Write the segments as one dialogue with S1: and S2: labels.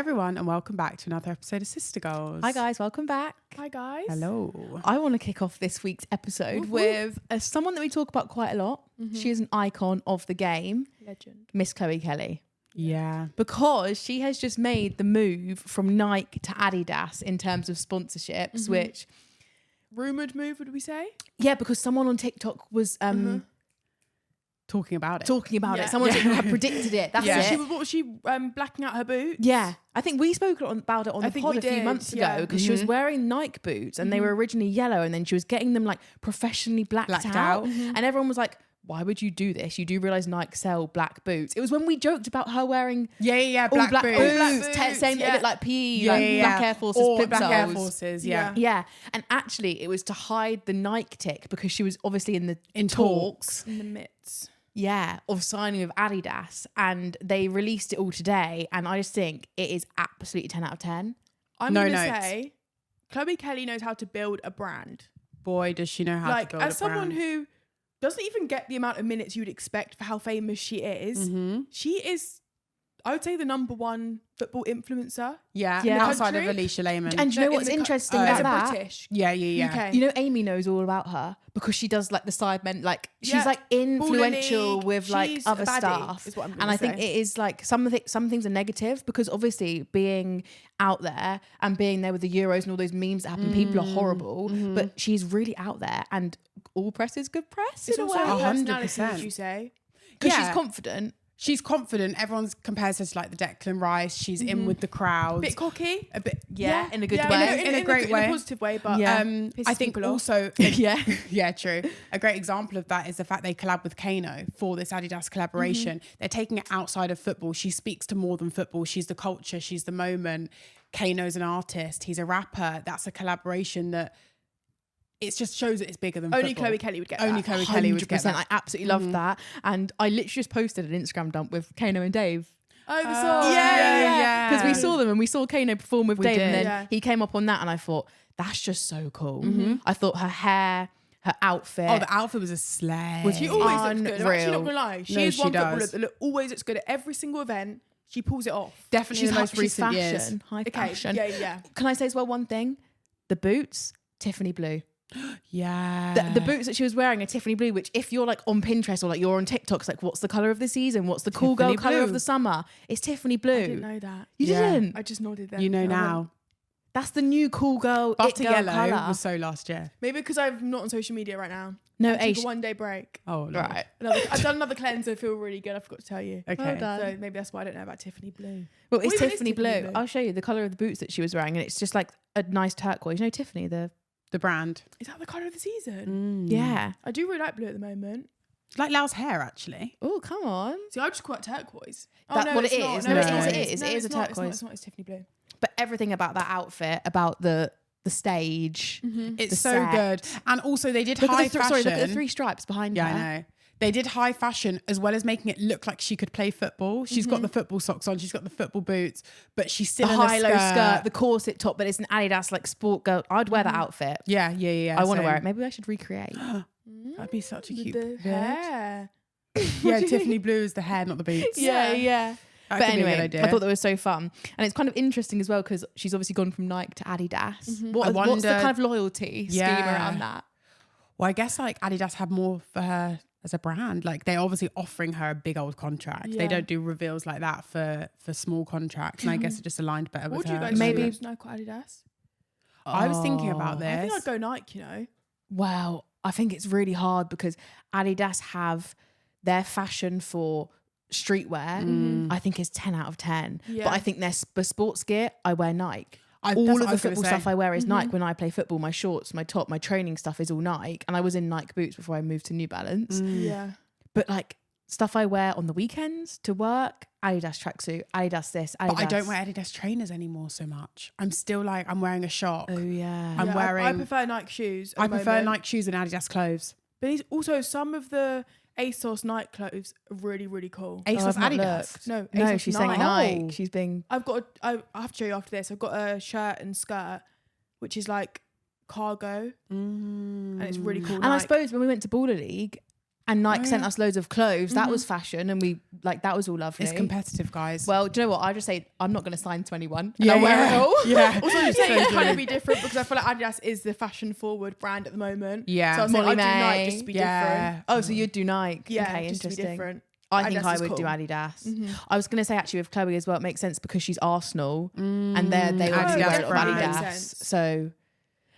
S1: everyone, and welcome back to another episode of Sister Girls.
S2: Hi guys, welcome back.
S3: Hi guys.
S1: Hello.
S2: I want to kick off this week's episode with someone that we talk about quite a lot. Mm-hmm. She is an icon of the game.
S3: Legend.
S2: Miss Chloe Kelly.
S1: Yeah.
S2: Because she has just made the move from Nike to Adidas in terms of sponsorships, which...
S3: Rumoured move, would we say?
S2: Yeah, because someone on TikTok was...
S1: Talking about it.
S2: Someone had predicted it. That's it.
S3: What was she blacking out her boots?
S2: Yeah. I think we spoke about it on the pod a few months ago because she was wearing Nike boots and they were originally yellow and then she was getting them like professionally blacked out. And everyone was like, why would you do this? You do realise Nike sell black boots. It was when we joked about her wearing
S1: black boots.
S2: Black boots saying they look like PE, Black Air Forces,
S1: or Black Air Forces,
S2: yeah. And actually it was to hide the Nike tick because she was obviously in talks.
S3: In the midst.
S2: Yeah, of signing with Adidas, and they released it all today, and I just think it is absolutely 10 out of 10.
S3: I'm going to say, Chloe Kelly knows how to build a brand.
S1: Boy, does she know how to build a brand.
S3: As someone who doesn't even get the amount of minutes you'd expect for how famous she is, she is, I would say, the number one football influencer.
S1: Yeah. Outside of Alicia Lehman.
S2: And you know what's interesting about that?
S3: British.
S1: Yeah.
S3: UK.
S2: You know, Amy knows all about her because she does like the side men, like she's like influential with like other stuff.
S3: Is what I'm
S2: and I think it is like some things are negative because obviously being out there and being there with the Euros and all those memes that happen, people are horrible, but she's really out there and all press is good press.
S3: It's also her personality,
S1: 100%.
S3: would you say?
S2: Because she's confident.
S1: She's confident. Everyone compares her to like the Declan Rice. She's in with the crowd.
S3: A bit cocky.
S1: A bit,
S2: in a good way.
S1: In a great way.
S3: In a positive way, but
S1: I think also... yeah, true. A great example of that is the fact they collab with Kano for this Adidas collaboration. They're taking it outside of football. She speaks to more than football. She's the culture. She's the moment. Kano's an artist. He's a rapper. That's a collaboration that... It just shows that it's bigger than
S3: only
S1: football.
S3: Chloe Kelly would get that.
S1: Only Chloe Kelly would get that.
S2: I absolutely love that. And I literally just posted an Instagram dump with Kano and Dave.
S3: Yeah.
S2: Because we saw them and we saw Kano perform with Dave and then
S3: Yeah.
S2: he came up on that and I thought, that's just so cool. I thought her hair, her outfit.
S1: Oh, the outfit was a slay.
S3: She always looks good. I'm actually not
S2: Unreal.
S3: going to lie. She is one footballer that always looks good at every single event. She pulls it off.
S1: Definitely the most recent
S2: fashion,
S1: years.
S2: high fashion.
S3: Yeah.
S2: Can I say as well one thing? The boots, Tiffany blue.
S1: Yeah.
S2: The boots that she was wearing are Tiffany blue, which if you're like on Pinterest or like you're on TikTok, it's like, what's the colour of the season? What's the cool girl colour of the summer? It's Tiffany blue.
S3: I didn't know that.
S2: You didn't?
S3: I just nodded there.
S1: You know now.
S2: That's the new cool girl.
S1: Butter yellow
S2: colour.
S1: was so last year.
S3: Maybe because I'm not on social media right now.
S2: No,
S3: I took a 1 day break.
S1: Oh, Lord.
S2: right.
S3: I've done another cleanser. I feel really good. I forgot to tell you.
S1: Okay.
S2: Well done.
S3: So maybe that's why I don't know about Tiffany blue.
S2: Well, it's
S3: What even is
S2: Tiffany blue.
S3: Tiffany blue?
S2: I'll show you the colour of the boots that she was wearing, and it's just like a nice turquoise. You know, Tiffany, the
S1: brand.
S3: Is that the colour of the season?
S2: yeah.
S3: I do really like blue at the moment.
S1: Like Lau's hair, actually.
S2: Oh, come on.
S3: See, I just call it turquoise.
S2: It is.
S1: No,
S2: it is. It is a
S3: It's
S2: turquoise.
S3: not. It's Tiffany blue.
S2: But everything about that outfit, about the stage,
S1: It's
S2: the
S1: so
S2: set.
S1: good. And also they did
S2: Look
S1: high
S2: at the
S1: fashion.
S2: look at the 3 stripes behind her.
S1: Yeah, I know. They did high fashion as well as making it look like she could play football. She's got the football socks on. She's got the football boots, but she's still
S2: The
S1: in
S2: high-low
S1: a
S2: skirt, the corset top, but it's an Adidas like sport girl. I'd wear that outfit.
S1: Yeah.
S2: I want to wear it. Maybe I should recreate.
S1: That'd be such a cute
S3: The hair.
S1: Yeah, Tiffany blue is the hair, not the boots.
S2: Yeah.
S1: That
S2: But
S1: could be a good
S2: anyway,
S1: idea.
S2: I thought that was so fun. And it's kind of interesting as well because she's obviously gone from Nike to Adidas. What's the
S1: wonder-
S2: kind of loyalty scheme around that?
S1: Well, I guess like Adidas had more for her as a brand. Like they're obviously offering her a big old contract.
S3: Yeah.
S1: They don't do reveals like that for small contracts. And I guess it just aligned better
S3: What
S1: with
S3: would you
S1: her.
S3: guys
S2: Maybe-
S3: choose, Nike or Adidas?
S1: I was thinking about this.
S3: I think I'd go Nike, you know.
S2: Well, I think it's really hard because Adidas have their fashion for streetwear, I think is 10 out of 10.
S3: Yeah.
S2: But I think their sports gear, I wear Nike.
S1: That's
S2: All
S1: what
S2: of
S1: I
S2: the
S1: was gonna
S2: football
S1: say.
S2: stuff I wear is Nike. When I play football, my shorts, my top, my training stuff is all Nike. And I was in Nike boots before I moved to New Balance.
S3: Yeah.
S2: But like stuff I wear on the weekends to work, Adidas tracksuit, Adidas this, Adidas.
S1: But I don't wear Adidas trainers anymore so much. I'm still like, I'm wearing a shock.
S2: Oh yeah.
S1: I'm wearing...
S3: I prefer Nike shoes.
S1: I prefer Nike shoes and Adidas clothes.
S3: But also some of the ASOS Nike clothes are really, really cool.
S1: ASOS
S2: I've not
S1: Adidas.
S2: looked.
S3: No,
S2: No,
S3: ASOS
S2: she's saying Nike. She's being...
S3: I have to show you after this. I've got a shirt and skirt, which is like cargo, and it's really cool.
S2: And I suppose when we went to Baller League, And Nike sent us loads of clothes. That was fashion, and we that was all lovely.
S1: It's competitive, guys.
S2: Well, do you know what? I just say I'm not going to sign to anyone.
S1: Yeah,
S2: I'll wear it all.
S1: Yeah.
S3: Also, I'm saying it's kind of be different because I feel like Adidas is the fashion forward brand at the moment.
S1: Yeah.
S3: So I was
S2: Molly
S3: like, I'd do
S2: May.
S3: Nike just to be different.
S2: Oh, so you'd do Nike?
S3: Yeah,
S2: okay,
S3: just to be
S2: interesting.
S3: different.
S2: I think
S3: Adidas
S2: I
S3: is
S2: would
S3: cool.
S2: do Adidas. I was going to say actually with Chloe as well, it makes sense because she's Arsenal and they obviously
S1: Adidas
S2: wear a lot of
S1: brand.
S2: Adidas.
S3: Makes sense.
S2: So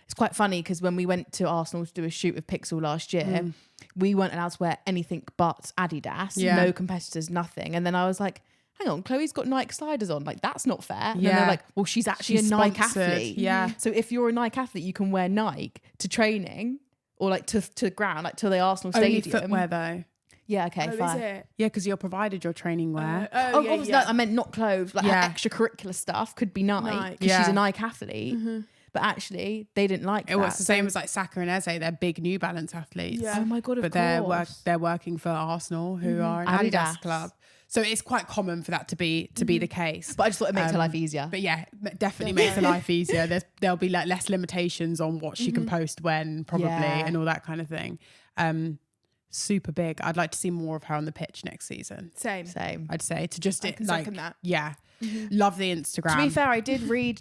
S2: it's quite funny because when we went to Arsenal to do a shoot with Pixel last year, we weren't allowed to wear anything but Adidas.
S1: Yeah.
S2: No competitors, nothing. And then I was like, hang on, Chloe's got Nike sliders on. Like, that's not fair. And then they're like, well, she's actually
S1: She's
S2: a Nike
S1: sponsored.
S2: athlete.
S1: Yeah.
S2: So if you're a Nike athlete, you can wear Nike to training or like to the ground, like to the Arsenal
S1: Only
S2: stadium.
S1: footwear though.
S2: Yeah, okay,
S3: Oh,
S2: fine.
S3: is it?
S1: Yeah, because you're provided your training wear.
S2: Oh,
S3: yeah,
S2: obviously,
S3: yeah.
S2: I meant not clothes. Like
S1: Yeah.
S2: her extracurricular stuff could be Nike
S3: Nike.
S2: because she's
S1: Yeah.
S2: a Nike athlete. But actually, they didn't like
S1: It
S2: that.
S1: was the same as like Saka and Eze. They're big New Balance athletes.
S3: Yeah.
S2: Oh my god! Of
S1: But
S2: course.
S1: they're working for Arsenal, who are an Adidas
S2: Adidas.
S1: club. So it's quite common for that to be the case.
S2: But I just thought it makes her life easier.
S1: But yeah, definitely makes her life easier. There'll be like less limitations on what she can post when, probably,
S2: Yeah.
S1: and all that kind of thing. Super big. I'd like to see more of her on the pitch next season.
S3: Same.
S1: I'd say to just
S3: I
S1: it
S3: can
S1: like
S3: second that.
S1: yeah, love the Instagram.
S2: To be fair, I did read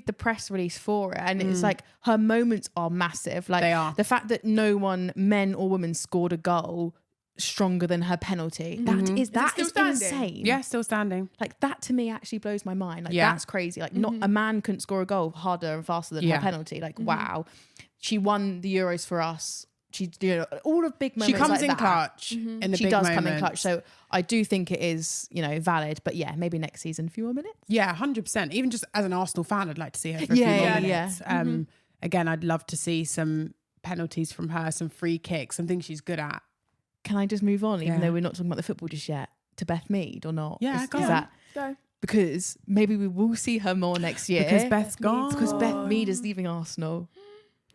S2: the press release for it, and it's like her moments are massive. Like
S1: They are.
S2: the fact that no one, men or women, scored a goal stronger than her penalty. That is
S3: still standing?
S2: insane.
S1: Yeah, still standing.
S2: Like that to me actually blows my mind. Like
S1: Yeah.
S2: that's crazy. Like not a man couldn't score a goal harder and faster than
S1: Yeah.
S2: her penalty. Like wow, she won the Euros for us. She all of big moments.
S1: She comes
S2: like
S1: in
S2: that.
S1: clutch in the
S2: She
S1: big
S2: does
S1: moments.
S2: come in clutch. So I do think it is valid. But yeah, maybe next season a few more minutes.
S1: Yeah, 100%. Even just as an Arsenal fan, I'd like to see her for a
S2: Yeah,
S1: few more
S2: yeah,
S1: minutes.
S2: yeah.
S1: Again, I'd love to see some penalties from her, some free kicks, some things she's good at.
S2: Can I just move on, even
S1: Yeah.
S2: though we're not talking about the football just yet, to Beth Mead or not?
S1: Yeah,
S2: is
S1: go on.
S2: that
S3: Go.
S2: because maybe we will see her more next year
S1: Because Beth's gone.
S2: because Beth Mead is leaving Arsenal.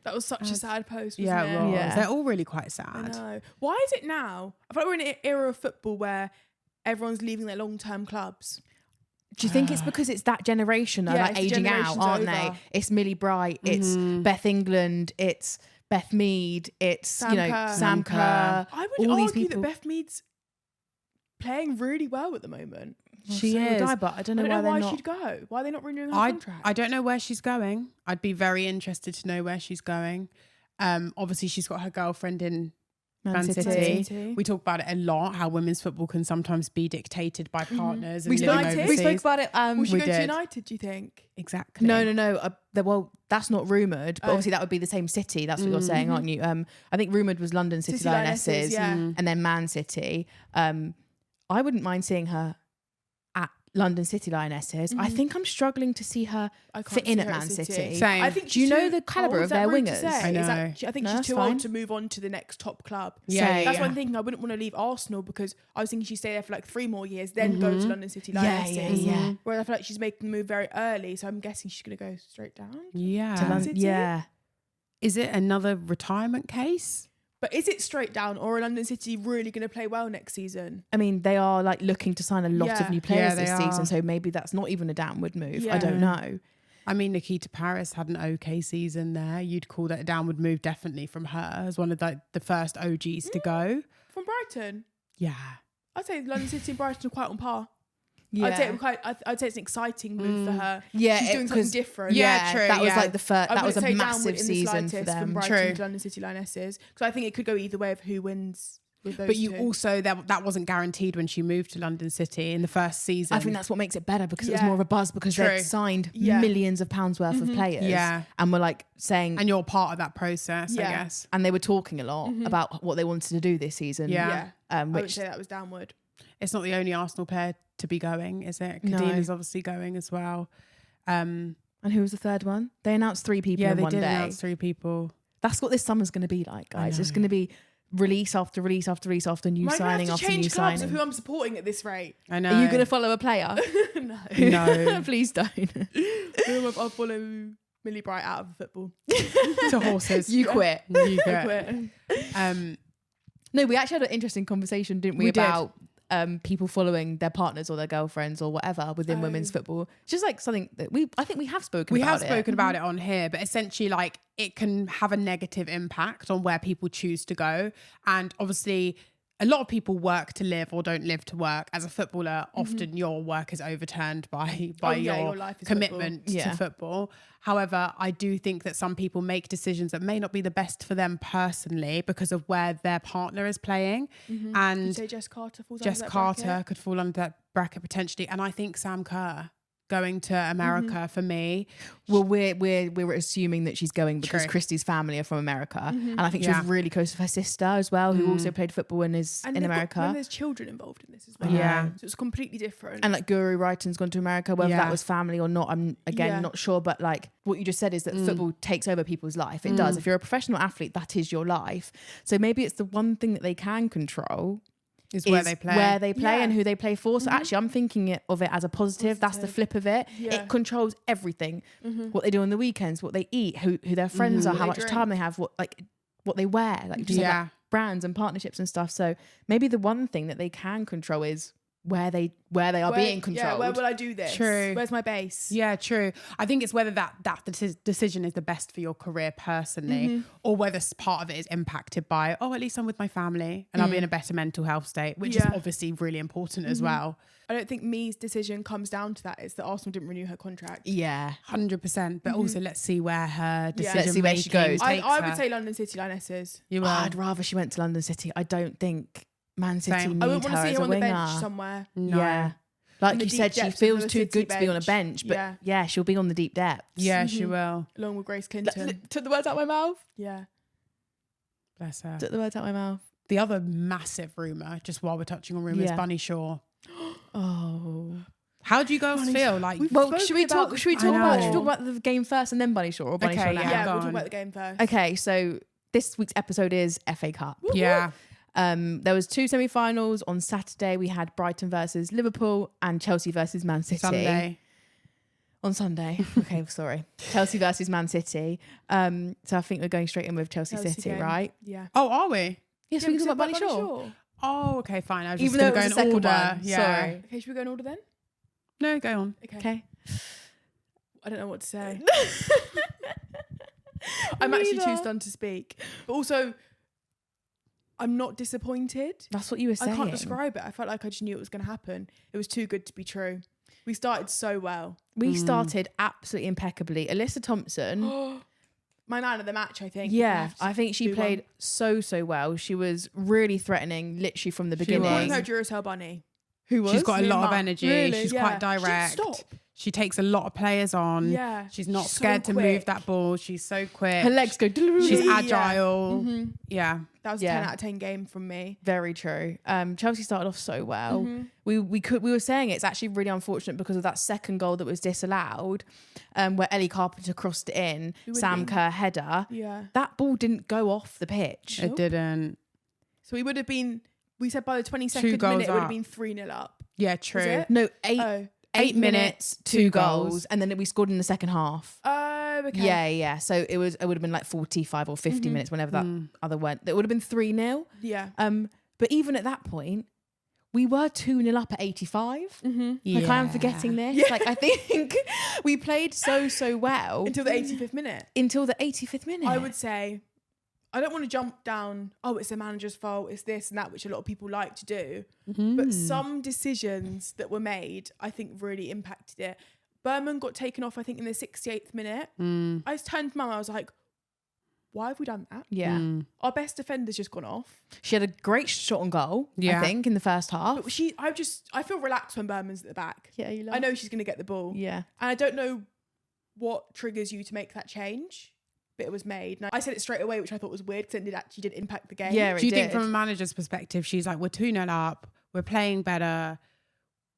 S3: That was such a sad post, wasn't
S1: Yeah,
S3: it?
S1: it was.
S2: Yeah.
S1: They're all really quite
S3: I
S1: sad.
S3: know. Why is it now? I feel like we're in an era of football where everyone's leaving their long-term clubs.
S2: Do you think it's because it's that generation that
S3: Yeah,
S2: are
S3: it's the
S2: aging out,
S3: generation's
S2: aren't
S3: over.
S2: they? It's Millie Bright, it's Beth England, it's Beth Mead, it's
S3: Sam Kerr.
S2: Sam Kerr.
S3: I would
S2: all these
S3: argue that
S2: people.
S3: Beth Mead's playing really well at the moment.
S2: She
S1: So
S2: is,
S1: would I,
S2: but I don't
S3: I
S2: know
S3: don't know
S2: why
S3: why
S2: they're not.
S3: she'd go. Why are they not renewing her
S1: I
S3: contract?
S1: don't know where she's going. I'd be very interested to know where she's going. Obviously, she's got her girlfriend in Man City.
S3: City.
S1: We talk about it a lot, how women's football can sometimes be dictated by partners.
S2: We
S1: and living
S3: United?
S2: we spoke
S1: overseas.
S2: about it.
S3: Will she
S1: we
S3: go to
S1: did.
S3: United, do you think?
S1: Exactly.
S2: No. Well, that's not rumoured, but obviously that would be the same city. That's what you're saying, aren't you? I think rumoured was London City Lionesses,
S3: yeah.
S2: and then Man City. I wouldn't mind seeing her at London City Lionesses. I think I'm struggling to see her
S3: I can't
S2: fit in
S3: see
S2: at
S3: her
S2: Man City.
S1: Same.
S3: I think
S2: Do you
S3: she's
S2: know
S3: too
S2: the calibre
S3: old.
S2: of
S3: Is that
S2: their
S3: rude to
S2: wingers?
S3: say?
S1: I
S3: Is that-
S1: know.
S3: I think
S2: No,
S3: she's
S2: that's
S3: too
S2: fine.
S3: old to move on to the next top club.
S1: Yeah,
S3: That's
S1: yeah.
S3: one thing I wouldn't want to leave Arsenal because I was thinking she'd stay there for like 3 more years, then go to London City
S2: Yeah,
S3: Lionesses.
S2: yeah.
S3: Whereas I feel like she's making the move very early, so I'm guessing she's going to go straight down.
S1: Yeah.
S2: To London,
S3: City?
S2: yeah.
S1: Is it another retirement case?
S3: But is it straight down, or are London City really going to play well next season?
S2: I mean, they are like looking to sign a lot
S3: Yeah.
S2: of new players
S1: Yeah, they
S2: this
S1: are.
S2: season, so maybe that's not even a downward move. I
S3: Yeah.
S2: don't know.
S1: I mean, Nikita Paris had an okay season there. You'd call that a downward move, definitely, from her as one of the first OGs to go.
S3: From Brighton,
S1: Yeah.
S3: I'd say London City and Brighton are quite on par.
S2: Yeah.
S3: I'd say it's an exciting move for her.
S2: Yeah,
S3: she's doing something different.
S1: Yeah, true,
S2: That was
S1: yeah.
S2: like the first.
S3: I
S2: That was a
S3: wouldn't say downward
S2: massive
S3: in the
S2: season for
S3: slightest
S2: them.
S3: From Brighton
S1: True.
S3: to London City Lionesses, because I think it could go either way of who wins with those
S1: But you
S3: two.
S1: also, that wasn't guaranteed when she moved to London City in the first season.
S2: I think that's what makes it better because it was
S3: Yeah.
S2: more of a buzz because
S1: True.
S2: they'd signed
S3: Yeah.
S2: millions of pounds worth of players.
S1: Yeah.
S2: And were like saying,
S1: and you're part of that process, I
S3: Yeah.
S1: guess.
S2: and they were talking a lot about what they wanted to do this season.
S1: Yeah.
S3: yeah, I would
S2: Which
S3: say that was downward.
S1: It's not the only Arsenal player to be going, is it?
S2: No.
S1: Kadina's obviously going as well.
S2: and who was the third one? They announced 3 people
S1: Yeah,
S2: in
S1: they
S2: one
S1: did
S2: day.
S1: announce 3 people.
S2: That's what this summer's going to be like, guys. It's going to be release after release after release after new
S3: Am I
S2: signing
S3: have to
S2: after new
S3: change clubs
S2: signing.
S3: of who I'm supporting at this rate?
S1: I know.
S2: Are you going to follow a player?
S3: No.
S1: No.
S2: Please don't.
S3: I'll follow Millie Bright out of football.
S1: to horses?
S2: You quit.
S1: You
S3: I
S1: quit.
S3: quit.
S2: No, we actually had an interesting conversation, didn't we?
S1: We did.
S2: About people following their partners or their girlfriends or whatever within women's football. It's just like something that I think we have spoken about. We have
S1: spoken about it on here, but essentially like it can have a negative impact on where people choose to go. And obviously a lot of people work to live or don't live to work. As a footballer, often your work is overturned by your life commitment to football. However, I do think that some people make decisions that may not be the best for them personally because of where their partner is playing. And
S3: you say Jess Carter falls
S1: Jess
S3: under that
S1: Carter
S3: bracket?
S1: could fall under that bracket potentially. And I think Sam Kerr going to America for me.
S2: Well, we're assuming that she's going because Christy's family are from America, and I think she was really close with her sister as well, who also played football and is in America.
S3: And there's children involved in this as well. So it's completely different.
S2: And like Guru Wrighton's gone to America, whether that was family or not, I'm not sure. But like what you just said is that football takes over people's life. It does. If you're a professional athlete, that is your life. So maybe it's the one thing that they can control. Is where they play and who they play for. So actually I'm thinking of it as a positive. That's the flip of it. It controls everything. What they do on the weekends, what they eat, who their friends are, how much time they have, what they wear, like just like brands and partnerships and stuff. So maybe the one thing that they can control is where they are being controlled.
S3: Yeah, where will I do this?
S1: True.
S3: Where's my base?
S1: Yeah, true. I think it's whether that decision is the best for your career personally, or whether part of it is impacted by, at least I'm with my family and I'll be in a better mental health state, which is obviously really important as well.
S3: I don't think Me's decision comes down to that. It's that Arsenal didn't renew her contract.
S1: Yeah, 100%. But also let's see where her decision
S2: let's see where she goes.
S3: I would say London City Lionesses.
S2: I'd rather she went to London City. I don't think Man City need
S3: I wouldn't want to
S2: her
S3: see
S2: as
S3: her
S2: a
S3: on the
S2: winger.
S3: bench somewhere.
S1: No.
S2: Yeah. Like you said, she feels too good to be on a bench, but she'll be on the deep depths.
S1: Yeah, she will.
S3: Along with Grace Clinton.
S2: Took the words out my mouth.
S3: Yeah.
S1: Bless her.
S2: Took the words out my mouth.
S1: The other massive rumour, just while we're touching on rumours, Bunny Shaw.
S2: Oh.
S1: How do you guys feel? Like,
S2: should we talk about the game first and then Bunny Shaw or Bunny Shaw now?
S3: Yeah, we'll talk about the game first.
S2: Okay, so this week's episode is FA Cup.
S1: Yeah.
S2: There was 2 semi-finals on Saturday. We had Brighton versus Liverpool and Chelsea versus Man City. On Sunday. Okay, sorry. Chelsea versus Man City. So I think we're going straight in with Chelsea City,
S3: game.
S2: right?
S3: Yeah.
S1: Oh, are we?
S2: Yes, we can talk about Bunny Shaw.
S1: Oh, okay, fine. I was
S2: Even
S1: just
S2: though
S1: going to go in order. Yeah.
S2: Sorry.
S3: Okay, should we go in order then?
S1: No, go on.
S2: Okay.
S3: I don't know what to say. I'm actually too stunned to speak. But also, I'm not disappointed.
S2: That's what you were saying.
S3: I can't describe it. I felt like I just knew it was going to happen. It was too good to be true. We started so well.
S2: We started absolutely impeccably. Alyssa Thompson.
S3: My man of the match, I think.
S2: Yeah, I think she played so well. She was really threatening, literally from the beginning.
S3: Calling her Duracell Bunny.
S2: Who was?
S1: She's got a lot of energy.
S3: Really?
S1: She's quite direct.
S3: She didn't stop.
S1: She takes a lot of players on.
S3: Yeah.
S1: She's not scared to move that ball. She's so quick.
S2: Her legs go.
S1: She's agile. Yeah.
S3: That was a 10 out of 10 game from me.
S2: Very true. Chelsea started off so well. We were saying it's actually really unfortunate because of that second goal that was disallowed, where Ellie Carpenter crossed it in, Sam Kerr header.
S3: Yeah.
S2: That ball didn't go off the pitch.
S1: It didn't.
S3: So we said by the 22nd minute it would have been 3-0 up.
S1: Yeah, true.
S2: No, 8 minutes, 2 goals, and then we scored in the second half.
S3: Oh, okay.
S2: Yeah. So it would have been like 45 or 50 minutes, whenever that other went. It would have been 3-0.
S3: Yeah.
S2: But even at that point, we were 2-0 up at 85. Like I am forgetting this. Yeah. Like I think we played so well
S3: until the 85th minute.
S2: Until the 85th minute.
S3: I would say, I don't want to jump down, it's the manager's fault, it's this and that, which a lot of people like to do. But some decisions that were made, I think really impacted it. Berman got taken off, I think, in the 68th minute. I just turned to Mum, I was like, why have we done that?
S2: Yeah.
S3: Our best defender's just gone off.
S2: She had a great shot on goal, I think, in the first half.
S3: But I feel relaxed when Berman's at the back.
S2: Yeah, you love.
S3: I know she's going to get the ball.
S2: Yeah.
S3: And I don't know what triggers you to make that change. But it was made. And I said it straight away, which I thought was weird because it actually did impact the game.
S2: Yeah,
S1: do you think from a manager's perspective, she's like, we're 2-0 up, we're playing better,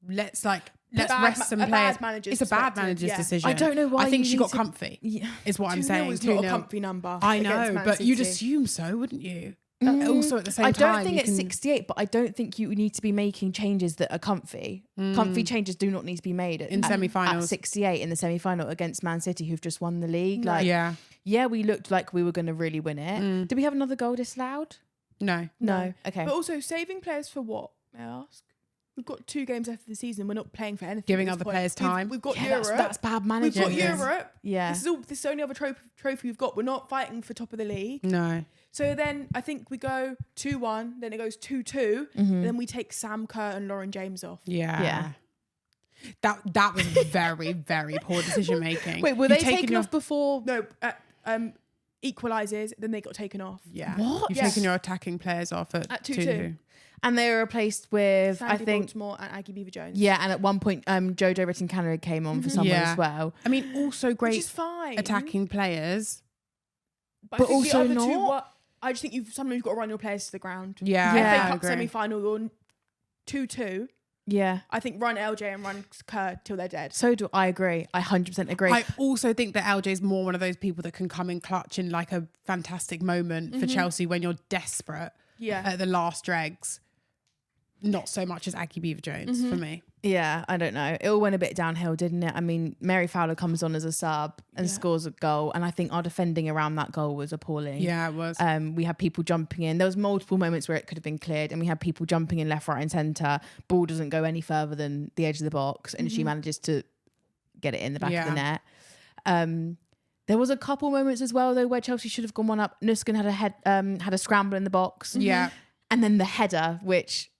S1: let's rest some players. It's a bad manager's decision.
S2: I don't know why.
S1: I think she got comfy, is what I'm saying.
S3: 2-0 is not a comfy number.
S1: I know, but you'd assume so, wouldn't you? Also at the same time,
S2: I don't think it's 68, but I don't think you need to be making changes that are comfy. Comfy changes do not need to be made
S1: in semi-finals.
S2: At 68 in the semi-final against Man City, who've just won the league. We looked like we were going to really win it. Did we have another goal disallowed?
S1: No.
S2: Okay.
S3: But also saving players for what? May I ask? We've got 2 games left of the season. We're not playing for anything.
S1: Giving other players time.
S3: We've got Europe.
S2: That's bad management.
S3: We've got Europe.
S2: Yeah.
S3: This is the only other trophy we've got. We're not fighting for top of the league.
S1: No.
S3: So then I think we go 2-1, then it goes 2-2, and then we take Sam Kerr and Lauren James off.
S1: Yeah. That was very, very poor decision making.
S2: Wait, were they taken off before?
S3: No, equalises, then they got taken off.
S1: Yeah.
S2: What?
S1: You've taken your attacking players off at 2-2.
S2: And they were replaced with,
S3: Sandy
S2: I think,
S3: Baltimore and Aggie Beaver-Jones.
S2: yeah, and at one point, Jojo Ritten Canada came on for someone as well.
S1: I mean, also
S3: Which
S1: great
S3: is fine.
S1: attacking players.
S3: But
S2: But
S3: I think
S2: also
S3: the other
S2: not.
S3: I just think sometimes you've got to run your players to the ground.
S1: Yeah,
S3: FA
S1: I
S3: Cup
S1: agree.
S3: semi-final, you're 2-2.
S2: Yeah.
S3: I think run LJ and run Kerr till they're dead.
S2: So do I agree. I 100% agree.
S1: I also think that LJ is more one of those people that can come in clutch in like a fantastic moment for Chelsea when you're desperate at the last dregs. Not so much as Aggie Beaver-Jones for me.
S2: Yeah, I don't know. It all went a bit downhill, didn't it? I mean, Mary Fowler comes on as a sub and scores a goal. And I think our defending around that goal was appalling.
S1: Yeah, it was.
S2: We had people jumping in. There was multiple moments where it could have been cleared. And we had people jumping in left, right and centre. Ball doesn't go any further than the edge of the box. And she manages to get it in the back of the net. There was a couple moments as well, though, where Chelsea should have gone one up. Nuskin had a scramble in the box.
S1: Yeah.
S2: And then the header, which...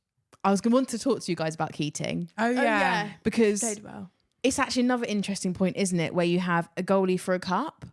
S2: I was going to want to talk to you guys about Keating.
S1: Oh, yeah.
S2: Because
S3: Played well.
S2: it's actually another interesting point, isn't it? Where you have a goalie for a cup.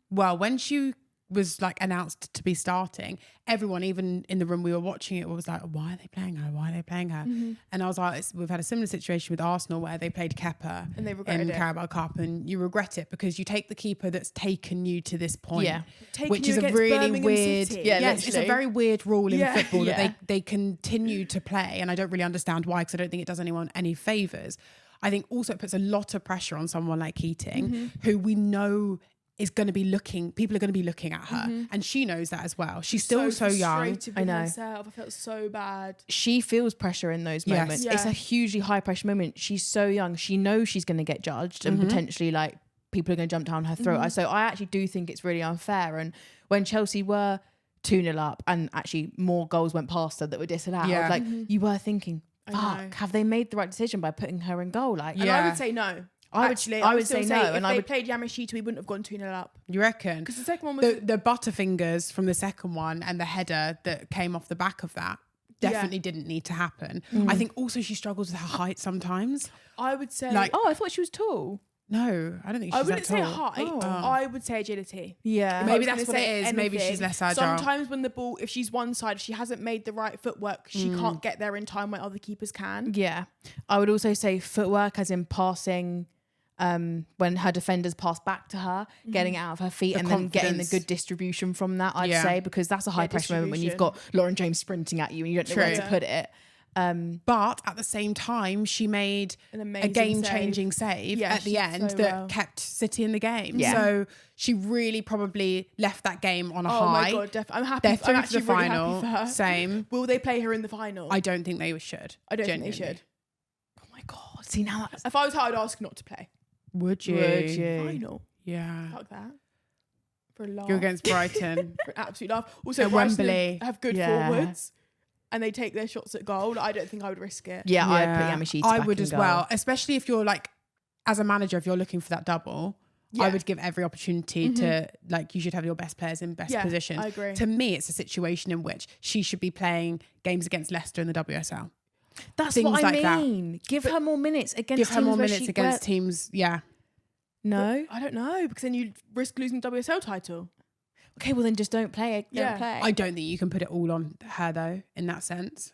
S1: Well, when she was like announced to be starting, everyone, even in the room we were watching it, was like, why are they playing her? Why are they playing her? And I was like, we've had a similar situation with Arsenal where they played Kepa
S3: And they regretted
S1: in
S3: it.
S1: Carabao Cup, and you regret it because you take the keeper that's taken you to this point.
S2: Yeah.
S1: Which
S3: you
S1: is a
S3: against
S1: really
S3: Birmingham
S1: weird.
S3: City.
S2: Yeah,
S1: Yes, it's a
S2: literally.
S1: very weird rule in
S3: Yeah.
S1: football that
S2: Yeah.
S1: they continue to play, and I don't really understand why, because I don't think it does anyone any favours. I think also it puts a lot of pressure on someone like Keating, who we know is going to be looking. People are going to be looking at her, and she knows that as well. She's still so young.
S3: Frustrated
S2: I
S3: with
S2: know.
S3: Herself. I felt so bad.
S2: She feels pressure in those
S1: Yes.
S2: moments.
S3: Yeah.
S2: It's a hugely high pressure moment. She's so young. She knows she's going to get judged and potentially like people are going to jump down her throat. So I actually do think it's really unfair. And when Chelsea were 2-0 up and actually more goals went past her that were disallowed,
S1: Yeah.
S2: like you were thinking,
S3: I know.
S2: fuck, have they made the right decision by putting her in goal? Like,
S3: And
S1: Yeah.
S3: I would say no.
S2: I would
S3: still
S2: say no,
S3: If
S2: and
S3: they
S2: I would-
S3: played Yamashita, we wouldn't have gone 2-0 up.
S1: You reckon?
S3: Because the second one was...
S1: The Butterfingers from the second one and the header that came off the back of that definitely didn't need to happen. I think also she struggles with her height sometimes.
S3: I would say...
S1: Like-
S2: oh, I thought she was tall.
S1: No, I don't think she's
S3: I wouldn't
S1: that
S3: say
S1: tall.
S3: height.
S2: Oh.
S3: I would say agility.
S2: Yeah.
S1: Maybe
S3: I was
S1: that's
S3: gonna
S1: what
S3: say
S1: it is. Maybe she's
S3: anything.
S1: less agile.
S3: Sometimes when the ball, if she's one side, if she hasn't made the right footwork, she can't get there in time where other keepers can.
S2: Yeah. I would also say footwork as in passing when her defenders pass back to her, getting out of her feet
S1: The
S2: and then getting the
S1: confidence.
S2: good distribution from that, I'd
S1: Yeah.
S2: say, because that's a high pressure moment when you've got Lauren James sprinting at you and you don't know where
S1: True.
S2: to put it.
S1: But at the same time, she made
S3: An
S1: a
S3: amazing
S1: game-changing save
S3: Yeah,
S1: at the
S3: she did
S1: end
S3: so
S1: that
S3: well.
S1: kept City in the game.
S2: Yeah.
S1: So she really probably left that game on a
S3: Oh
S1: high.
S3: my god, I'm happy.
S1: They're through
S3: I'm
S1: to
S3: actually
S1: the
S3: really
S1: final.
S3: happy for her.
S1: Same.
S3: Will they play her in the final?
S1: I don't think they should.
S3: I don't think
S1: genuinely.
S3: they should.
S2: Oh my God. See, now that's...
S3: If I was her, I'd ask not to play.
S1: Would you?
S2: Would you?
S3: Final.
S1: Yeah.
S3: Fuck that. For a laugh.
S1: You're against Brighton.
S3: For an absolute laugh. Also,
S1: At
S3: Brighton
S1: Wembley.
S3: have good
S2: Yeah.
S3: forwards and they take their shots at goal. I don't think I would risk it.
S2: Yeah, I'd put Yamashita
S1: I
S2: back
S1: would
S2: in
S1: as
S2: goal.
S1: well, especially if you're like, as a manager, if you're looking for that double, I
S3: Yeah.
S1: would give every opportunity to, like, you should have your best players in best
S3: Yeah,
S1: positions.
S3: I agree.
S1: To me, it's a situation in which she should be playing games against Leicester in the WSL.
S2: That's
S1: things
S2: what I
S1: like that.
S2: mean. Give her more minutes against
S1: Give her
S2: teams
S1: more
S2: where
S1: minutes
S2: she-
S1: against
S2: where-
S1: teams. Yeah.
S2: No?
S3: I don't know, because then you'd risk losing the WSL title.
S2: Okay, well then just don't play it.
S3: Yeah.
S2: Don't play.
S1: I don't think you can put it all on her, though, in that sense.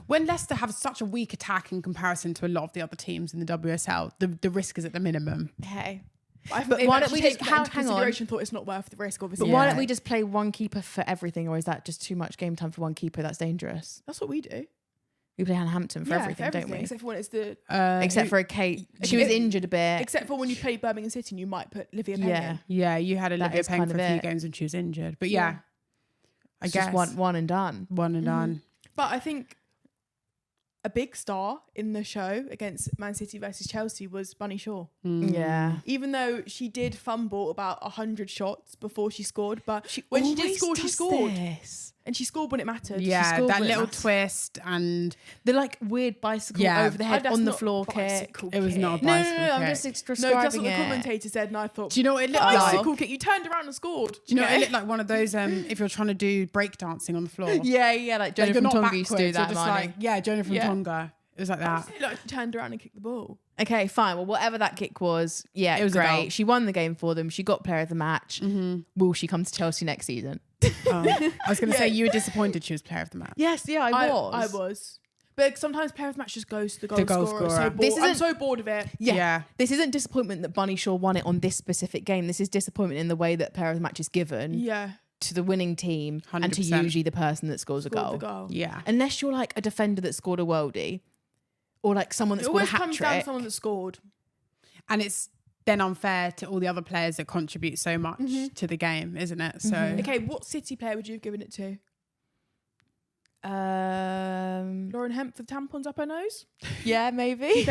S1: When Leicester have such a weak attack in comparison to a lot of the other teams in the WSL, the risk is at the minimum.
S2: Okay.
S3: But
S2: why don't we just
S3: hang on?
S2: hang on?
S3: Consideration thought it's not worth the risk. Obviously,
S2: But why
S1: Yeah.
S2: don't we just play one keeper for everything, or is that just too much game time for one keeper? That's dangerous.
S3: that's what we do.
S2: We play Hannah Hampton for
S3: Yeah,
S2: everything, don't we?
S3: Except for when it's the
S2: Except for a Kate. She was injured a bit.
S3: except for when you play Birmingham City, and you might put Livia Penn
S2: Yeah.
S3: in.
S1: Yeah, you had
S2: That
S1: Olivia
S2: is
S1: Payne
S2: kind
S1: for
S2: of
S1: a few
S2: it.
S1: games and she was injured. But yeah, I
S2: It's
S1: guess
S2: just one and done.
S1: one and done.
S3: But I think a big star in the show against Man City versus Chelsea was Bunny Shaw.
S2: Yeah.
S3: Even though she did fumble about 100 shots before she scored, but when she did
S2: always
S3: score, she
S2: does
S3: scored.
S2: this.
S3: And she scored when it mattered.
S1: Yeah, that little twist and
S2: the like weird bicycle over the head on the floor kick.
S1: It was not a
S2: No,
S1: bicycle kick.
S2: I'm just describing
S3: No, that's what the
S2: it.
S3: commentator said, and I thought,
S1: do you know what it looked like?
S3: bicycle kick. You turned around and scored.
S1: Do you know what it looked like? One of those if you're trying to do break dancing on the floor.
S2: Yeah, like Jonah from Tonga used to do that.
S1: Just like, Jonah from Tonga. It was like that.
S3: It like turned around and kicked the ball.
S2: Okay, fine. Well, whatever that kick was, it was great. She won the game for them. She got player of the match. Will she come to Chelsea next season?
S1: I was going to say you were disappointed she was player of the match.
S2: Yes, I was.
S3: I was. But sometimes player of the match just goes to the goal scorer. I'm so bored of it.
S2: Yeah. This isn't disappointment that Bunny Shaw won it on this specific game. This is disappointment in the way that player of the match is given.
S3: Yeah.
S2: To the winning team
S1: 100%.
S2: and to usually the person that scores a goal.
S1: Yeah.
S2: Unless you're like a defender that scored a worldie or like someone that scored a hat trick.
S3: It always comes down to someone that scored.
S1: And it's then unfair to all the other players that contribute so much to the game, isn't it? So
S3: okay, what City player would you have given it to? Lauren Hemp for the tampons up her nose?
S2: Yeah, maybe.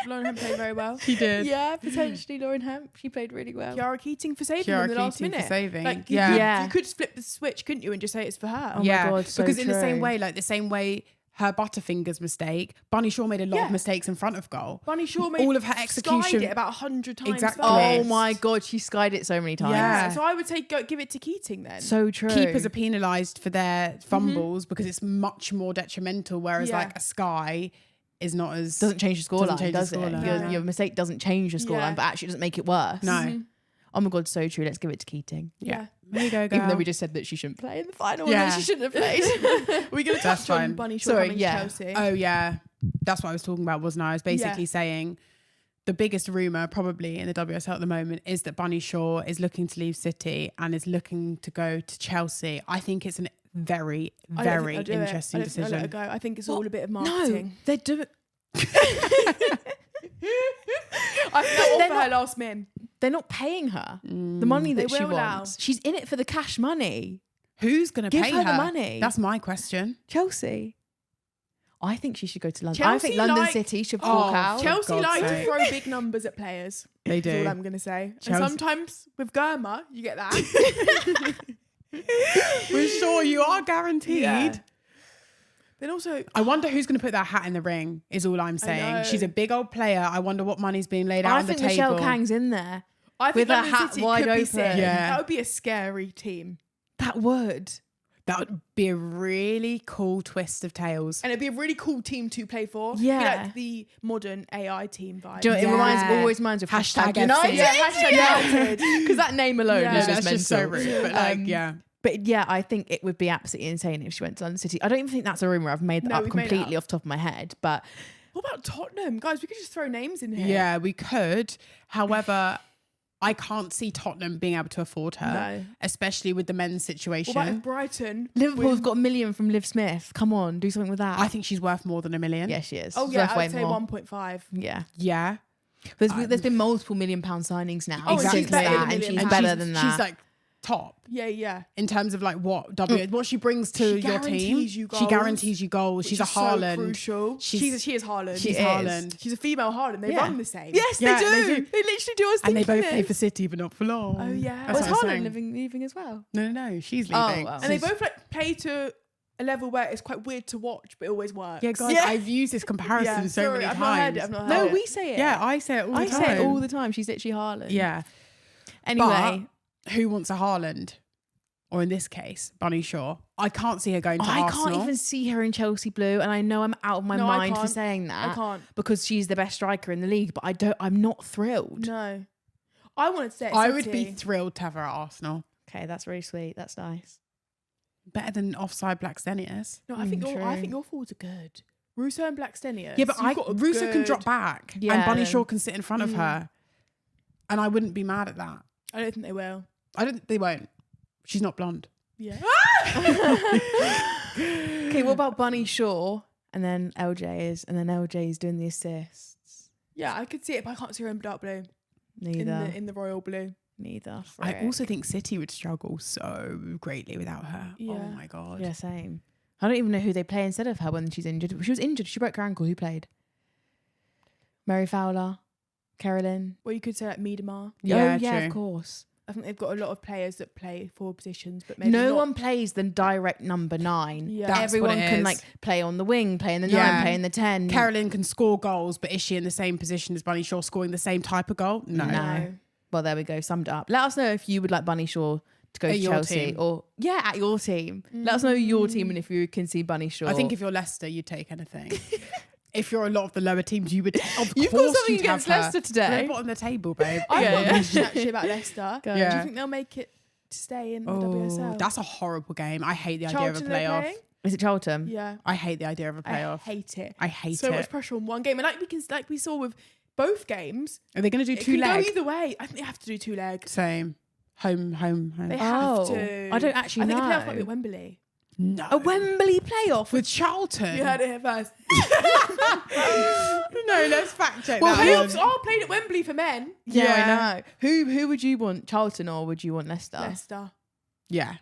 S3: Lauren Hemp played very well.
S1: She did.
S2: Yeah, potentially Lauren Hemp. She played really well.
S3: Kiara Keating for saving in the last minute.
S1: Like,
S3: you could just flip the switch, couldn't you, and just say it's for her.
S2: Oh my God, so
S1: because
S2: true.
S1: in the same way her Butterfingers mistake, Bunny Shaw made a lot of mistakes in front of goal.
S3: Bunny Shaw made
S1: all of her execution
S3: skied it about 100 times.
S1: Exactly.
S2: Oh my God, she skied it so many times.
S1: Yeah.
S3: So I would say give it to Keating then.
S2: So true.
S1: Keepers are penalised for their fumbles because it's much more detrimental, whereas like a sky is not as...
S2: Doesn't change the scoreline, does it?
S1: No.
S2: Your mistake doesn't change the scoreline, but actually it doesn't make it worse.
S1: No.
S2: Oh my God, so true. Let's give it to Keating.
S3: Yeah.
S1: There you go, girl.
S2: Even though we just said that she shouldn't play in the final.
S1: Yeah.
S2: No, she shouldn't have played.
S3: We're going to touch on Bunny Shaw coming to Chelsea.
S1: Oh, yeah. That's what I was talking about, wasn't I? I was basically saying the biggest rumour probably in the WSL at the moment is that Bunny Shaw is looking to leave City and is looking to go to Chelsea. I think it's a very, very interesting decision.
S3: I let her go. I think it's all a bit of marketing.
S2: No, they're doing...
S3: I felt for her last min.
S2: They're not paying her the money that she wants. She's in it for the cash money.
S1: Who's going to pay her
S2: the money?
S1: That's my question.
S2: Chelsea. I think she should go to London.
S3: Chelsea
S2: I think London City should walk out.
S3: Chelsea like to throw big numbers at players.
S1: They do.
S3: That's all I'm going to say. And sometimes with Germa, you get that.
S1: We're sure you are guaranteed.
S3: Yeah. Then also,
S1: I wonder who's going to put that hat in the ring, is all I'm saying. She's a big old player. I wonder what money's being laid out on the table.
S2: I think Michelle Kang's in there.
S3: I think
S2: with her hat wide open.
S1: Yeah.
S3: That would be a scary team.
S2: That would
S1: be a really cool twist of tails.
S3: And it'd be a really cool team to play for.
S2: Yeah.
S3: Be like the modern AI team vibe.
S2: Do you know, it always reminds me of
S1: Hashtag
S2: United.
S1: FC.
S3: Hashtag United.
S2: Because that name alone is
S1: that's
S2: just
S1: so
S2: mental.
S1: rude. But
S2: But yeah, I think it would be absolutely insane if she went to London City. I don't even think that's a rumour. I've made that up completely off the top of my head. But
S3: what about Tottenham? Guys, we could just throw names in here.
S1: Yeah, we could. However, I can't see Tottenham being able to afford her, especially with the men's situation.
S3: What about if Brighton?
S2: Liverpool have got $1 million from Liv Smith. Come on, do something with that.
S1: I think she's worth more than $1 million.
S2: Yeah, she is.
S3: Oh
S2: She's
S3: yeah,
S2: worth
S3: I'd say
S2: more.
S3: 1.5.
S2: Yeah.
S1: Yeah.
S2: There's been multiple £1 million signings now.
S3: Oh,
S2: since
S3: she's better
S2: that,
S3: than
S2: and
S3: £1
S2: she's
S3: million.
S2: better than that.
S1: She's like top.
S3: Yeah.
S1: In terms of like what she brings to your team.
S3: You
S1: she guarantees you goals. She's a Haaland.
S3: So crucial. She is Haaland.
S1: She's Haaland.
S3: She's a female Haaland. They run the same.
S2: Yes, they do. They literally do.
S1: And they both play for City, but not for long.
S3: Oh yeah.
S2: Was Haaland leaving as well?
S1: No. She's leaving.
S3: And they both like play to a level where it's quite weird to watch, but it always works.
S1: Yeah, guys, I've used this comparison so many times.
S3: I've not heard it.
S2: We say it.
S1: Yeah, I say it all the time.
S2: I say it all the time. She's literally Haaland.
S1: Yeah.
S2: Anyway,
S1: but who wants a Haaland? Or in this case, Bunny Shaw. I can't see her going to Arsenal.
S2: I can't even see her in Chelsea blue, and I know I'm out of my mind for saying that.
S3: I can't.
S2: Because she's the best striker in the league, but I'm not thrilled.
S3: No. I wanted to say
S1: I would be thrilled to have her at Arsenal.
S2: Okay, that's really sweet. That's nice.
S1: Better than offside Blackstenius.
S3: No, I think your forwards are good. Russo and Blackstenius.
S1: Yeah, but Russo can drop back and Bunny Shaw can sit in front of her. And I wouldn't be mad at that.
S3: I don't think they will.
S1: They won't. She's not blonde.
S3: Yeah.
S2: Okay, what about Bunny Shaw? And then LJ is doing the assists.
S3: Yeah, I could see it, but I can't see her in dark blue.
S2: Neither.
S3: In the royal blue.
S2: Neither.
S1: I also think City would struggle so greatly without her. Yeah. Oh my God.
S2: Yeah, same. I don't even know who they play instead of her when she's injured. She was injured. She broke her ankle. Who played? Mary Fowler. Carolyn.
S3: Well, you could say like Miedemar.
S2: Yeah, of course.
S3: I think they've got a lot of players that play forward positions, but maybe
S2: no one plays the direct number 9.
S3: Yeah.
S1: That's
S2: Everyone
S1: what it
S2: can
S1: is.
S2: like play on the wing, play in the 9,
S1: Yeah.
S2: play in the 10.
S1: Carolyn can score goals, but is she in the same position as Bunny Shaw scoring the same type of goal? No.
S2: Well, there we go. Summed up. Let us know if you would like Bunny Shaw to go
S1: At
S2: to
S1: your
S2: Chelsea
S1: team.
S2: or at your team. Let us know your team and if you can see Bunny Shaw.
S1: I think if you're Leicester, you'd take anything. If you're a lot of the lower teams, you would. Of
S2: You've
S1: course
S2: got something
S1: you'd
S2: against
S1: have her.
S2: Leicester today.
S1: They're bottom of the table, babe.
S3: I've got
S2: Yeah.
S3: a question actually about Leicester.
S2: Go.
S3: Do
S1: Yeah.
S3: you think they'll make it to stay in the
S1: Oh,
S3: WSL?
S1: that's a horrible game. I hate the idea
S3: Charlton
S1: of a
S3: they're
S1: playoff.
S3: playing?
S2: Is it Charlton?
S3: Yeah.
S1: I hate the idea of a
S3: I
S1: playoff.
S3: hate it.
S1: I hate
S3: so
S1: it.
S3: much pressure on one game. And like we saw with both games,
S1: Are they going to do
S3: it
S1: two
S3: can
S1: legs?
S3: go either way. I think they have to do 2 legs.
S1: Same. Home.
S3: They
S2: Oh,
S3: have to.
S2: I don't actually
S3: I think the
S2: know.
S3: playoff might be at Wembley.
S1: No.
S2: A Wembley playoff.
S1: With Charlton?
S3: You heard it here first.
S1: No, let's fact check
S3: Well,
S1: that
S3: playoffs
S1: one.
S3: are played at Wembley for men.
S2: Yeah, I know. Who would you want, Charlton or would you want Leicester?
S3: Leicester.
S1: Yeah.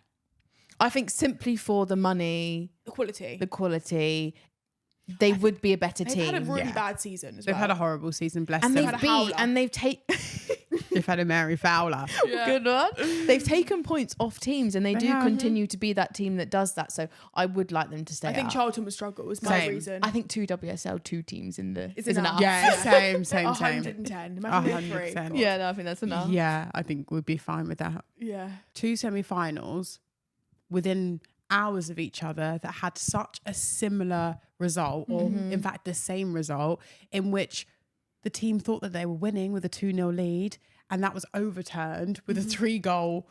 S2: I think simply for the money,
S3: The quality.
S2: the quality, they would be a better
S3: They've
S2: team.
S3: had a really
S1: Yeah.
S3: bad season as
S1: They've
S3: well.
S1: had a horrible season, bless
S2: and
S1: them.
S3: had a howler.
S2: they've taken
S1: They've had a Mary Fowler.
S3: Yeah.
S2: good one. They've taken points off teams, and they do
S1: have.
S2: continue to be that team that does that. So I would like them to stay.
S3: I think
S2: up.
S3: Charlton will struggle is my
S1: Same.
S3: reason.
S2: I think 2 WSL 2 teams in the
S3: Is
S2: is
S3: enough.
S2: enough.
S1: Yeah, same.
S3: 110. Imagine they're 3.
S1: 100%.
S2: Yeah, no, I think that's enough.
S1: Yeah, I think we'd be fine with that.
S3: Yeah.
S1: 2 semi-finals within hours of each other that had such a similar result, or in fact the same result, in which the team thought that they were winning with a 2-0 lead, and that was overturned with a 3-goal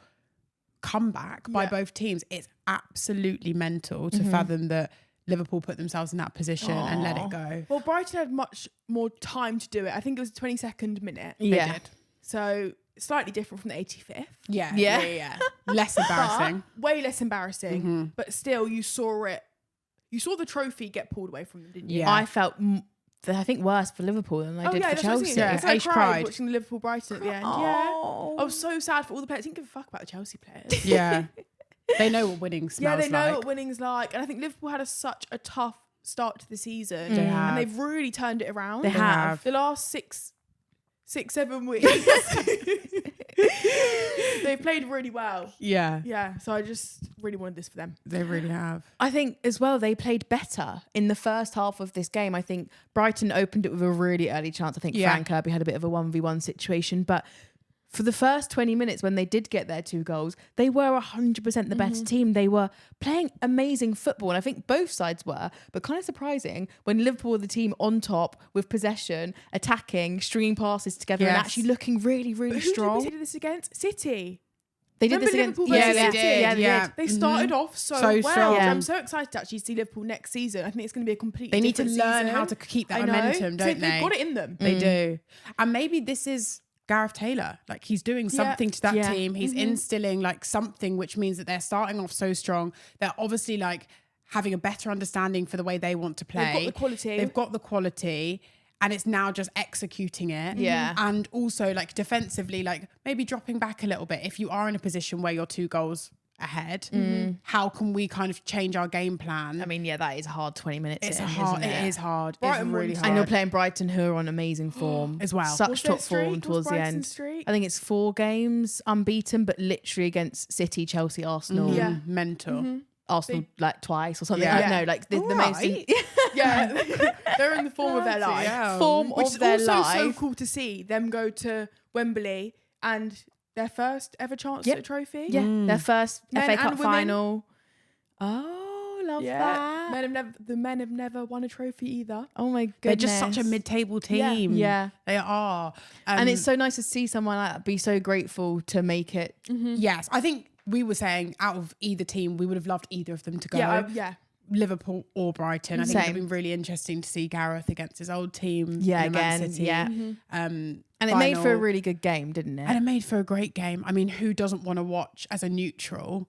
S1: comeback by both teams. It's absolutely mental to fathom that Liverpool put themselves in that position and let it go.
S3: Well, Brighton had much more time to do it. I think it was the 22nd minute.
S2: Yeah.
S1: They did.
S3: So slightly different from the 85th.
S1: Yeah.
S2: Yeah.
S1: Less embarrassing.
S3: But way less embarrassing. But still, you saw it. You saw the trophy get pulled away from them, didn't you?
S1: Yeah.
S2: I felt, I think, worse for Liverpool than I did for
S3: that's what I was
S2: Chelsea.
S3: thinking.
S1: Yeah.
S3: It's like
S1: Ace
S3: cried
S1: cried.
S3: watching the Liverpool Brighton at the end.
S2: Oh.
S3: Yeah. I was so sad for all the players. I didn't give a fuck about the Chelsea players.
S1: Yeah. They know what winning
S3: Yeah,
S1: smells
S3: they know
S1: like.
S3: what winning's like. And I think Liverpool had such a tough start to the season.
S1: They have.
S3: And they've really turned it around.
S2: They have.
S3: The last 7 weeks. They've played really well.
S1: Yeah,
S3: Yeah. So I just really wanted this for them.
S1: they really have.
S2: I think as well they played better in the first half of this game. I think Brighton opened it with a really early chance. I think
S1: Yeah.
S2: Fran Kirby had a bit of a 1v1 situation, but for the first 20 minutes when they did get their 2 goals, they were 100% the better team. They were playing amazing football, and I think both sides were, but kind of surprising when Liverpool were the team on top with possession, attacking, stringing passes together and
S1: Yes.
S2: actually looking really, really
S3: But who
S2: strong.
S3: did we say this against? City.
S2: They did
S3: Remember
S2: this against
S3: Liverpool versus
S1: Yeah,
S3: City?
S1: they did.
S2: Yeah, they
S1: Yeah.
S2: did.
S3: They started off so
S1: So
S3: well.
S1: strong.
S2: Yeah.
S3: I'm so excited to actually see Liverpool next season. I think it's going to be a completely
S1: They need to
S3: different
S1: learn
S3: season.
S1: how to keep that
S3: I know.
S1: momentum,
S3: So
S1: don't
S3: They've
S1: they?
S3: got it in them.
S1: They do. And maybe this is Gareth Taylor. Like, he's doing something to that
S2: Yeah.
S1: team. He's instilling like something, which means that they're starting off so strong. They're obviously like having a better understanding for the way they want to play.
S3: They've got the quality.
S1: They've got the quality. And it's now just executing it.
S2: Yeah.
S1: And also like defensively, like maybe dropping back a little bit. If you are in a position where you're 2 goals ahead, how can we kind of change our game plan?
S2: I mean, yeah, that is a hard 20 minutes.
S1: It's
S2: in,
S1: hard.
S2: isn't
S1: It is hard.
S3: Brighton
S1: It's really
S3: won.
S1: hard.
S2: And you're playing Brighton, who are on amazing form
S1: As well.
S2: Such
S3: What's their
S2: top form
S3: streak?
S2: towards
S3: What's
S2: the
S3: Brighton's
S2: end.
S3: streak?
S2: I think it's 4 games unbeaten, but literally against City, Chelsea, Arsenal.
S3: Yeah.
S1: Mental.
S2: Arsenal like twice or something.
S1: Yeah.
S2: I don't know, like the most
S1: Alright.
S3: Yeah, they're in the form of their life.
S1: Yeah.
S2: form
S3: Which
S2: of
S3: is
S2: their
S3: also
S2: life.
S3: so cool to see them go to Wembley and their first ever chance
S2: Yep.
S3: at a trophy.
S2: Yeah, their first
S3: Men
S2: FA
S3: and
S2: Cup
S3: women.
S2: final. Oh, love that.
S3: The men have never won a trophy either.
S2: Oh my goodness.
S1: They're just such a mid-table team.
S2: Yeah.
S1: They are.
S2: And it's so nice to see someone like that be so grateful to make it.
S1: Yes, I think we were saying out of either team, we would have loved either of them to go.
S3: Yeah.
S1: Liverpool or Brighton. I think it would
S2: Same.
S1: have been really interesting to see Gareth against his old team.
S2: Yeah,
S1: in Man
S2: again,
S1: City.
S2: yeah.
S1: And
S2: And it made for a really good game, didn't it?
S1: And it made for a great game. I mean, who doesn't want to watch as a neutral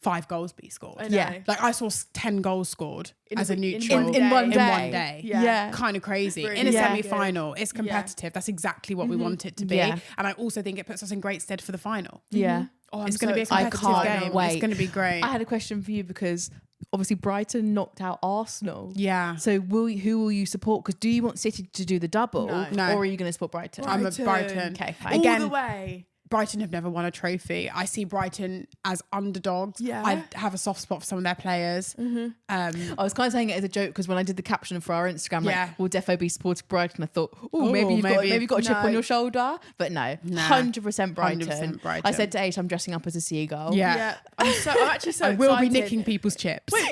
S1: 5 goals be scored?
S3: I know.
S2: Yeah.
S1: Like I saw 10 goals scored as a
S3: in
S1: neutral
S2: in one
S1: in
S2: day.
S1: one day.
S3: Yeah.
S1: Kind of crazy.
S3: Really
S1: In a
S2: Yeah.
S1: semi-final, it's competitive. That's exactly what we want it to be.
S2: Yeah.
S1: And I also think it puts us in great stead for the final.
S2: Yeah.
S3: Oh,
S1: It's going to be a
S2: excited.
S1: competitive
S2: I can't
S1: game.
S2: wait.
S1: It's going to be great.
S2: I had a question for you because obviously Brighton knocked out Arsenal.
S1: Yeah.
S2: So who will you support? Because do you want City to do the double,
S3: No.
S1: No.
S2: or are you going to support Brighton?
S1: I'm a Brighton.
S2: Okay, fine.
S3: all
S1: Again,
S3: the way.
S1: Brighton have never won a trophy. I see Brighton as underdogs.
S3: Yeah.
S1: I have a soft spot for some of their players.
S2: I was kind of saying it as a joke because when I did the caption for our Instagram, like, will Defo be supporting Brighton? I thought, maybe you've got a chip on your shoulder. But no, 100% Brighton.
S1: 100% Brighton.
S2: I said to Ace, I'm dressing up as a seagull.
S1: Yeah.
S3: I'm actually so
S1: I
S3: excited.
S1: will be nicking people's chips.
S3: Wait,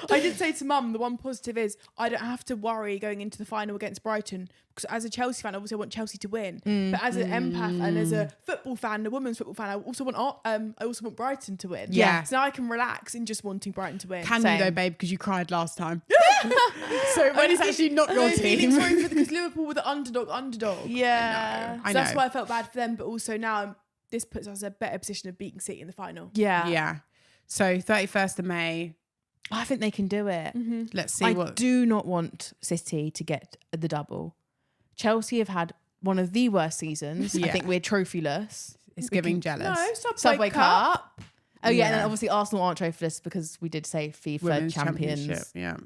S3: I did say to Mum, the one positive is I don't have to worry going into the final against Brighton, because as a Chelsea fan, obviously I want Chelsea to win. But as an empath and as a football fan, a women's football fan, I also want Brighton to win.
S1: Yeah.
S3: So now I can relax in just wanting Brighton to win.
S1: Can
S2: Same.
S1: you though, babe? Because you cried last time. So when it's actually not your team.
S3: Sorry because Liverpool were the underdog.
S2: Yeah.
S1: I
S3: So
S1: know.
S3: that's why I felt bad for them. But also now this puts us in a better position of beating City in the final.
S2: Yeah.
S1: Yeah. So 31st of May.
S2: I think they can do it.
S1: Let's see
S2: I
S1: what.
S2: do not want City to get the double. Chelsea have had one of the worst seasons. I
S1: Yeah.
S2: think we're trophyless.
S1: It's giving jealous.
S3: No,
S2: Subway Cup. Oh yeah, and then
S1: Yeah.
S2: obviously Arsenal aren't trophyless because we did say FIFA
S1: Women's
S2: champions.
S1: Championship, yeah.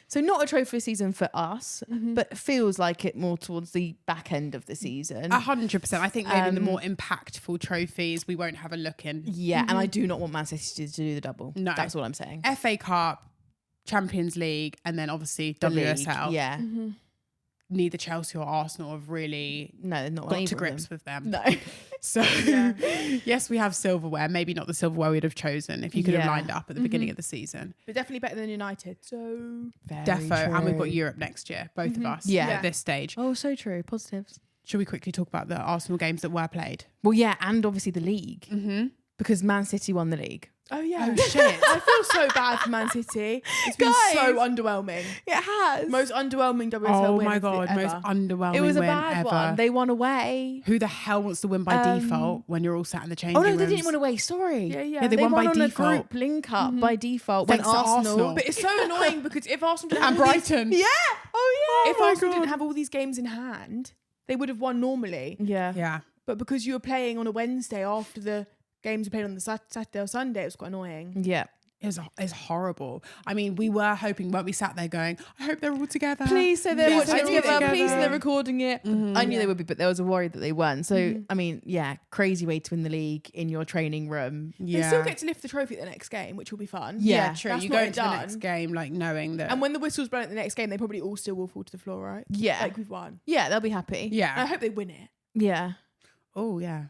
S2: So not a trophyless season for us, but it feels like it more towards the back end of the season.
S1: 100%. I think maybe the more impactful trophies we won't have a look in.
S2: Yeah, and I do not want Man City to do the double.
S1: No.
S2: That's all I'm saying.
S1: FA Cup, Champions League, and then obviously
S2: The
S1: WSL.
S2: league, yeah.
S1: Neither Chelsea or Arsenal have really
S2: No, they're not
S1: got
S2: either
S1: to
S2: of
S1: grips
S2: them.
S1: with them.
S2: No.
S1: So yes, we have silverware. Maybe not the silverware we'd have chosen if you could have
S2: Yeah.
S1: lined up at the beginning of the season.
S3: But definitely better than United. So
S2: Very
S1: Defo, and we've got
S2: true.
S1: Europe next year, both of us.
S2: Yeah.
S1: At this stage.
S2: Oh, so true. Positives.
S1: Should we quickly talk about the Arsenal games that were played?
S2: Well, yeah, and obviously the league. Because Man City won the league.
S3: oh yeah.
S1: Oh shit!
S3: I feel so bad for Man City. It's been so
S2: Guys.
S3: underwhelming.
S2: It has.
S3: Most underwhelming WSL
S1: Oh
S3: win
S1: my
S3: of the-
S1: god, most
S3: ever.
S1: underwhelming
S2: It was a
S1: win
S2: bad
S1: ever.
S2: one. They won away.
S1: Who the hell wants to win by default when you're all sat in the changing
S2: Oh no,
S1: rooms?
S2: they didn't win away. Sorry.
S3: Yeah.
S1: they won by
S2: on
S1: default.
S2: a group link up by default.
S1: Thanks
S2: when
S1: to
S2: Arsenal.
S1: Arsenal.
S3: But it's so annoying because if Arsenal didn't
S1: And
S3: have all these-
S1: Brighton.
S2: Yeah. Oh yeah.
S3: if Arsenal didn't have all these games in hand, they would have won normally.
S2: Yeah.
S1: Yeah.
S3: But because you were playing on a Wednesday after the games were played on the Saturday or Sunday, it was quite annoying.
S2: Yeah.
S1: It's horrible. I mean, we were hoping, weren't we sat there going, I hope they're all together.
S2: Please say they're
S1: Yes,
S2: watching
S1: I
S2: it
S1: knew
S2: together.
S1: they were
S2: Please say
S1: together.
S2: they're recording it. I knew they would be, but there was a worry that they weren't. So, I mean, yeah, crazy way to win the league in your training room.
S3: They still get to lift the trophy at the next game, which will be fun.
S2: Yeah,
S1: true.
S3: That's
S1: You
S3: not
S1: go
S3: it
S1: into the
S3: done.
S1: next game like knowing that.
S3: And when the whistle's blown at the next game, they probably all still will fall to the floor, right?
S2: Yeah.
S3: Like we've won.
S2: Yeah, they'll be happy.
S3: I
S1: yeah.
S3: hope they win it.
S2: Yeah.
S1: Oh yeah.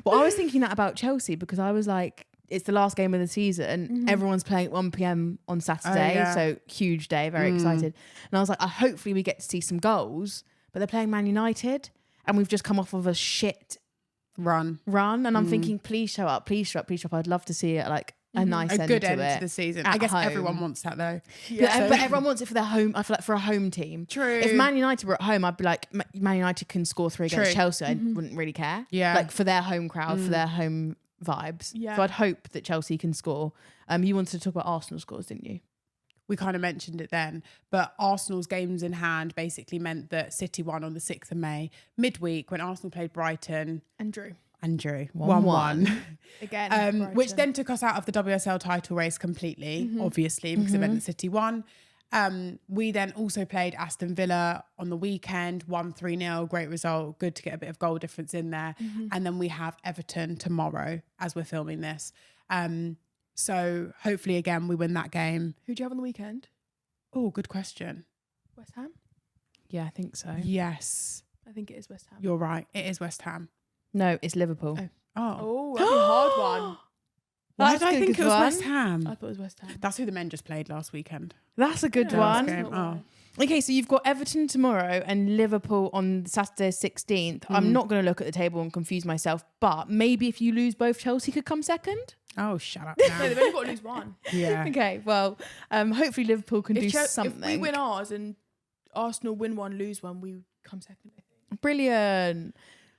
S2: Well, I was thinking that about Chelsea because I was like, it's the last game of the season. Everyone's playing at 1 p.m. on Saturday.
S1: yeah.
S2: So huge day, very excited. And I was like, hopefully we get to see some goals. But they're playing Man United and we've just come off of a shit
S1: Run.
S2: run. And I'm thinking, please show up, please show up, please show up. I'd love to see it like a nice
S1: A
S2: end
S1: good
S2: to
S1: end
S2: it.
S1: to the season.
S2: at
S1: I guess
S2: home.
S1: everyone wants that though.
S2: But everyone wants it for their home. I feel like for a home team.
S1: True.
S2: If Man United were at home, I'd be like, Man United can score 3 against
S1: True.
S2: Chelsea. I wouldn't really care.
S1: Yeah.
S2: Like for their home crowd, for their home vibes.
S3: Yeah.
S2: So I'd hope that Chelsea can score. You wanted to talk about Arsenal scores, didn't you?
S1: We kind of mentioned it then, but Arsenal's games in hand basically meant that City won on the 6th of May, midweek when Arsenal played Brighton
S3: And Drew.
S1: and drew
S2: 1-1.
S1: 1-1.
S3: Again.
S1: Which
S3: Brighton.
S1: then took us out of the WSL title race completely, obviously, because it meant that City won. We then also played Aston Villa on the weekend, won 3-0, great result, good to get a bit of goal difference in there. And then we have Everton tomorrow as we're filming this. So hopefully again we win that game.
S3: Who do you have on the weekend?
S1: Oh, good question.
S3: West Ham?
S2: Yeah, I think so.
S1: Yes,
S3: I think it is West Ham.
S1: you're right. It is West Ham.
S2: No, it's Liverpool.
S1: Oh,
S3: Oh, that'd be a hard one.
S1: why
S2: that's
S1: did I
S2: a
S1: think
S2: good
S1: it was
S2: one.
S1: West Ham?
S3: I thought it was West Ham.
S1: That's who the men just played last weekend.
S2: That's a good
S3: Yeah,
S2: one.
S1: game. Oh.
S2: Okay, so you've got Everton tomorrow and Liverpool on Saturday 16th. I'm not going to look at the table and confuse myself, but maybe if you lose both, Chelsea could come second.
S1: Oh, shut up
S3: No,
S1: now.
S3: they've only got to lose one.
S1: Yeah.
S2: Okay, well, hopefully Liverpool can do something.
S3: If we win ours and Arsenal win one, lose one, we come second. I think.
S2: Brilliant.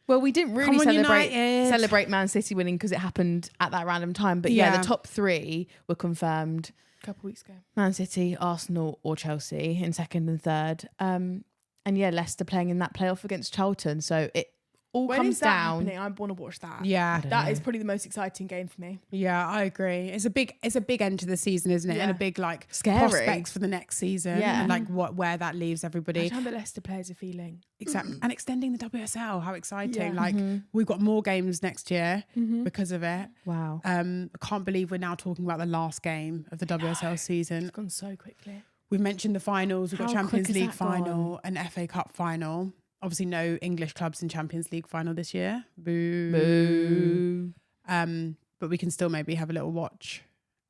S2: Well, we didn't really
S1: Come on,
S2: celebrate
S1: United.
S2: Man City winning because it happened at that random time. But yeah,
S1: Yeah.
S2: the top 3 were confirmed.
S3: A couple weeks ago.
S2: Man City, Arsenal or Chelsea in second and third. And yeah, Leicester playing in that playoff against Charlton. So it all
S3: when
S2: comes
S3: is that
S2: down.
S3: happening? I want to watch that.
S1: Yeah.
S3: That is probably the most exciting game for me.
S1: Yeah, I agree. It's a big end to the season, isn't it?
S3: Yeah.
S1: And a big like
S2: Scary.
S1: prospects for the next season.
S2: Yeah.
S1: And like where that leaves everybody.
S3: Imagine how the Leicester players are feeling.
S1: Exactly. And extending the WSL. How exciting.
S3: Yeah.
S1: Like we've got more games next year because of it.
S2: Wow.
S1: I can't believe we're now talking about the last game of the WSL season.
S3: It's gone so quickly.
S1: We've mentioned the finals. We've got
S2: How
S1: Champions
S2: quick has
S1: League
S2: that gone?
S1: final, an FA Cup final. Obviously, no English clubs in Champions League final this year. Boo.
S2: Boo.
S1: But we can still maybe have a little watch.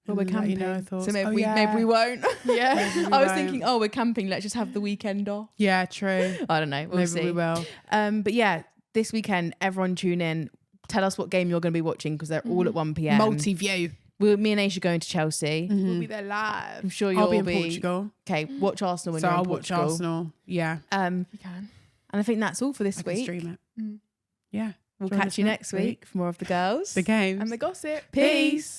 S2: Well, we're
S1: and let you
S2: camping.
S1: know our thoughts.
S2: So maybe,
S1: Oh,
S2: maybe we won't.
S3: Yeah.
S1: Maybe we
S2: I was
S1: won't.
S2: thinking, we're camping. Let's just have the weekend off.
S1: Yeah, true.
S2: I don't know. We'll
S1: Maybe
S2: see.
S1: we will.
S2: But yeah, this weekend, everyone tune in. Tell us what game you're going to be watching because they're all at 1 p.m.
S1: Multi-view.
S2: Me and Aisha are going to Chelsea.
S3: We'll be there live.
S2: I'm sure you'll
S1: I'll be in Portugal.
S2: Okay, watch Arsenal when
S1: So
S2: you're in
S1: I'll watch
S2: Portugal.
S1: Arsenal. Yeah.
S3: You can.
S2: And I think that's all for this
S1: I can
S2: week.
S1: stream it. Yeah.
S2: We'll
S1: Join
S2: catch
S1: us
S2: you next week for more of the girls.
S1: The games.
S3: And the gossip.
S2: Peace.